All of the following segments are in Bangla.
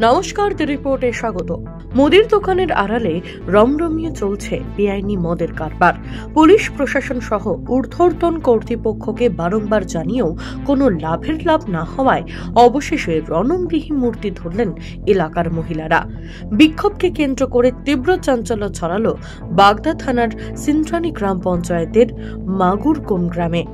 নমস্কার, দ্য রিপোর্টে স্বাগত। মুদির দোকানের আড়ালে রমরমিয়ে চলছে বেআইনি মদের কারবার। পুলিশ প্রশাসন সহ ঊর্ধ্বতন কর্তৃপক্ষকে বারংবার জানিয়েও কোনো লাভ না হওয়ায় অবশেষে রণংবিহীন মূর্তি ধরলেন এলাকার মহিলারা। বিক্ষোভকে কেন্দ্র করে তীব্র চাঞ্চল্য ছড়ালো বাগদা থানার সিন্দ্রানী গ্রাম পঞ্চায়েতের মাগুরকোণ গ্রামে।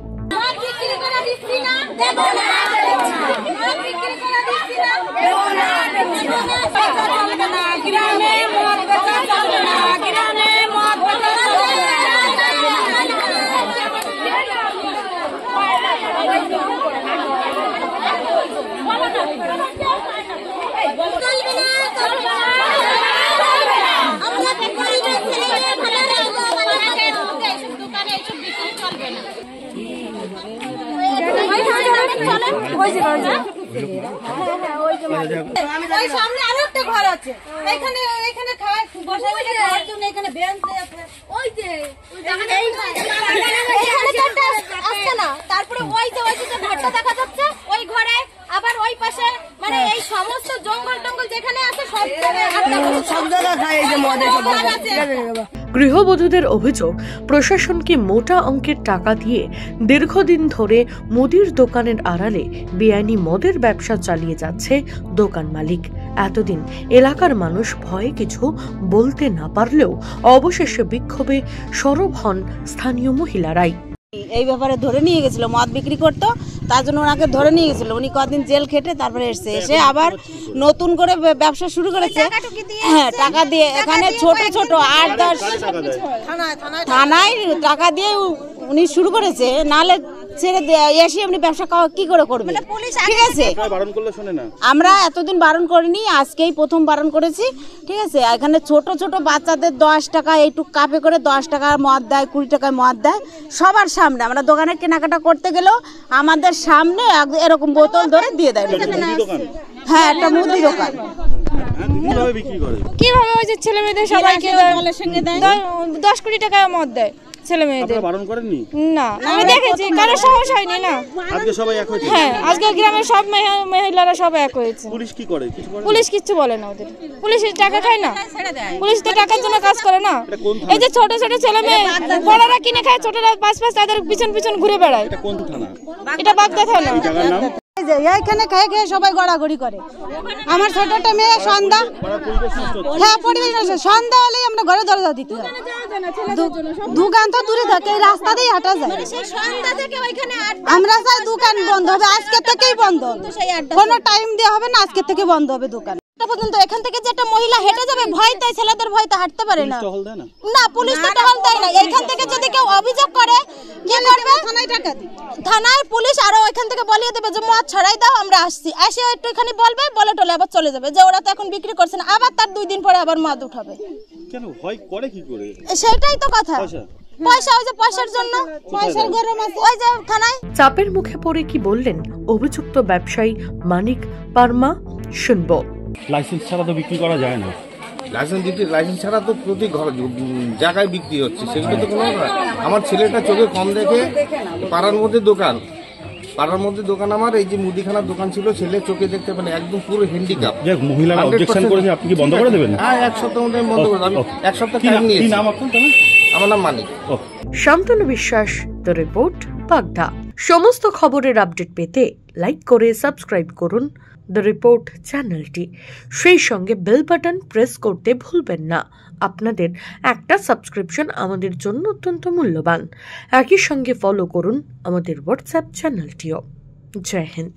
সামনে আরো একটা ঘর আছে, এখানে খাওয়ার বসার জন্য এখানে বেঞ্চ আছে, ওই যে আসছে না। তারপরে ওই যে ঘরটা দেখা যাচ্ছে, ওই ঘরে আবার ওই পাশে মানে এই সমস্ত জঙ্গল যেখানে আছে সব জায়গায় গৃহবধূদের অভিযোগ, প্রশাসনকে মোটা অঙ্কের টাকা দিয়ে দীর্ঘদিন ধরে মুদির দোকানের আড়ালে বেআইনি মদের ব্যবসা চালিয়ে যাচ্ছে দোকান মালিক। এতদিন এলাকার মানুষ ভয়ে কিছু বলতে না পারলেও অবশেষে বিক্ষোভে সরব হন স্থানীয় মহিলারাই। এই ব্যাপারে ধরে নিয়ে গেছিল, মদ বিক্রি করতো, তার জন্য ওনাকে ধরে নিয়ে গেছিল। উনি কদিন জেল খেটে তারপরে এসে আবার নতুন করে ব্যবসা শুরু করেছে। হ্যাঁ, টাকা দিয়ে এখানে ছোট 8-10 থানায় টাকা দিয়ে উনি শুরু করেছে, নালে ছেড়ে এসে এমনি ব্যবসা কি করে করবে? ঠিক আছে, আমরা এতদিন বারণ করিনি, আজকেই প্রথম বারণ করেছি। ঠিক আছে, এখানে ছোট বাচ্চাদের 10 টাকা এইটুকু কাপে করে 10 টাকার মদ দেয়, 20 টাকায় মদ দেয় সবার সামনে। আমরা দোকানে কেনাকাটা করতে গেলেও আমাদের সামনে এরকম বোতল ধরে দিয়ে দেয়। হ্যাঁ, একটা মুদি দোকান। কিভাবে ওই যে ছেলে মেয়েদের সবাইকে 10 কোটি টাকা মদ দেয় ছেলে মেয়েদের। না, আমি দেখেছি, কারো সাহস হয়নি না। আজকে সবাই এক হয়েছে। হ্যাঁ, আজকে গ্রামের সব মহিলারা সব এক হয়েছে। পুলিশ কি করে? পুলিশ কিচ্ছু বলে না ওদের। পুলিশ টাকা খায় না, পুলিশ তো টাকার জন্য কাজ করে না। এই যে ছোট ছেলে মেয়ে, বড়রা কিনে খায়, ছোটরা পাঁচ তাদের পিছন ঘুরে বেড়ায়। এটা বাগদা থানা। এইখানে খেয়ে সবাই গড়াগড়ি করে। আমার ছোটটা মেয়ে সন্ধ্যা, হ্যাঁ পরিবেশ সন্ধ্যা হলেই আমরা ঘরে দরজা দিতে হয়। দোকান তো দূরে থাকে, রাস্তা দিয়ে হাঁটা যায়। আমরা চাই দোকান বন্ধ হবে, আজকে থেকেই বন্ধ হবে, কোনো টাইম দেওয়া হবে না, আজকে থেকে বন্ধ হবে দোকান। পর্যন্ত এখান থেকে যে একটা মহিলা হেঁটে যাবে, ভয়তে ছেলেদের ভয়তে হাঁটতে পারে না। না, পুলিশ তো টহল দেয় না। এইখান থেকে যদি কেউ অভিযোগ করে, কি করবে? থানায় পুলিশ আরো ওইখান থেকে বলিয়ে দেবে যে মদ ছড়াই দাও, আমরা আসছি। এসে একটু এখানে বলবে, বলে টলে আবার চলে যাবে যে ওরা তো এখন বিক্রি করছে না। আবার তার 2 দিন পরে আবার মদ উঠাবে। কেন ভয় করে? কি করে? সেটাই তো কথা। পয়সা, ওই যে পয়সার জন্য, পয়সার গরম আছে ওই যে থানায়। চাপের মুখে পড়ে কি বললেন অভিযুক্ত ব্যবসায়ী মানিক পারমা, শুনবো। লাইসেন্স ছাড়া তো বিক্রি করা যায় না। লাইসেন্স ছাড়া তো প্রতি জায়গায় বিক্রি হচ্ছে, সেগুলো তো কোনো না। আমার ছেলেটা চোখে কম দেখে, পাড়ার মধ্যে দোকান আমার এই যে মুদিখানার দোকান ছিল, ছেলে চোখে দেখতে পারে, একদম পুরো হ্যান্ডিক্যাপ। মহিলারা অবজেকশন করেছে, আপনি কি বন্ধ করে দেবেন? হ্যাঁ, 1 সপ্তাহের মধ্যে বন্ধ করে দেব। আমি 1 সপ্তাহ টাইম নিয়েছি। কি নাম আপনার? আমার নাম মানিক। শান্তনু বিশ্বাস, দ্য রিপোর্ট, বাগদা। সমস্ত খবরের আপডেট পেতে লাইক করে সাবস্ক্রাইব করুন দ্য রিপোর্ট চ্যানেলটি। সেই সঙ্গে বেল বাটন প্রেস করতে ভুলবেন না। আপনাদের একটা সাবস্ক্রিপশন আমাদের জন্য অত্যন্ত মূল্যবান। একই সঙ্গে ফলো করুন আমাদের হোয়াটসঅ্যাপ চ্যানেলটিও। জয় হিন্দ।